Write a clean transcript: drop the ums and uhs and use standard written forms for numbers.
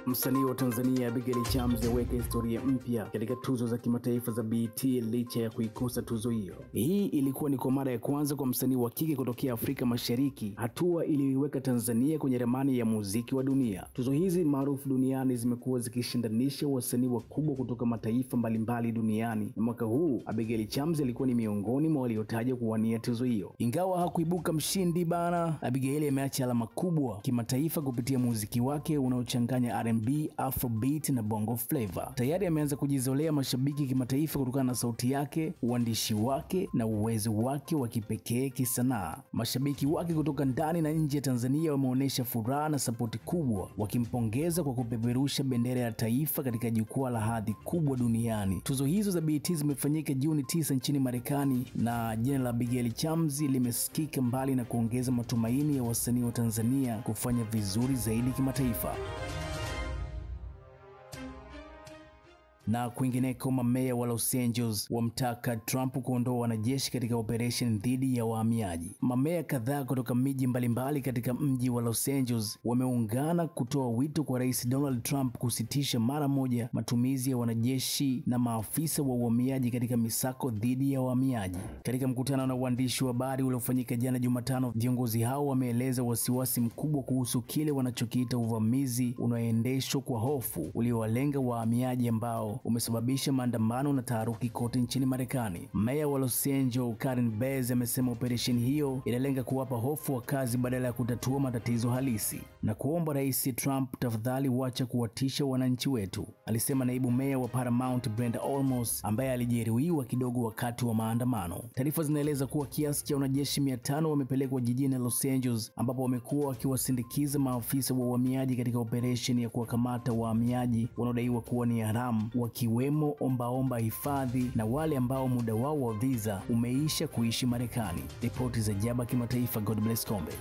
Msanii wa Tanzania Abigail Chams aweka historia mpya katika tuzo za kimataifa za BET licha ya kuikosa tuzo hiyo. Hii ilikuwa ni kwa mara ya kwanza kwa msanii wa kike kutokea Afrika Mashariki, hatua iliyoiweka Tanzania kwenye ramani ya muziki wa dunia. Tuzo hizi maarufu duniani zimekuwa zikishindanisha wasanii wakubwa kutoka mataifa mbalimbali duniani, na mwaka huu Abigail Chams alikuwa ni miongoni mwa waliotajwa kuwania tuzo hiyo. Ingawa hakuibuka mshindi bana, Abigail ameacha alama kubwa kimataifa kupitia muziki wake unaochanganya R&B, Afrobeat na Bongo Flava. Tayari ameanza kujizolea mashabiki kimataifa kutokana na sauti yake, uandishi wake na uwezo wake wa kipekee kisanaa. Mashabiki wake kutoka ndani na nje ya Tanzania wameonyesha furaha na sapoti kubwa, wakimpongeza kwa kupeperusha bendera ya taifa katika jukwaa la hadhi kubwa duniani. Tuzo hizo za BET zimefanyika Juni 9 nchini Marekani, na jina la Abigail Chams limesikika mbali na kuongeza matumaini ya wasanii wa Tanzania kufanya vizuri zaidi kimataifa. Na kwingineko, mameya wa Los Angeles wamtaka Trump kuondoa wanajeshi katika operation dhidi ya wahamiaji. Mameya kadhaa kutoka miji mbalimbali katika mji wa Los Angeles wameungana kutoa wito kwa Rais Donald Trump kusitisha mara moja matumizi ya wanajeshi na maafisa wa uhamiaji katika misako dhidi ya wahamiaji. Katika mkutano na waandishi wa habari uliofanyika jana Jumatano, viongozi hao wameeleza wasiwasi mkubwa kuhusu kile wanachokiita uvamizi unaoendeshwa kwa hofu uliowalenga wahamiaji ambao umesababisha maandamano na taharuki kote nchini Marekani. Meya wa Los Angeles Karen Bass amesema operesheni hiyo inalenga kuwapa hofu wakazi badala ya kutatua matatizo halisi, na kuomba Rais Trump, tafadhali wacha kuwatisha wananchi wetu, alisema naibu meya wa Paramount Brenda Olmos ambaye alijeruhiwa kidogo wakati wa maandamano. Taarifa zinaeleza kuwa kiasi cha wanajeshi 500 wamepelekwa jijini Los Angeles, ambapo wamekuwa wakiwasindikiza maafisa wa uhamiaji katika operesheni ya kuwakamata wahamiaji wanaodaiwa kuwa ni haramu, wakiwemo ombaomba hifadhi na wale ambao muda wao wa visa umeisha kuishi Marekani. Ripoti za Jaba Kimataifa. God bless Kombe.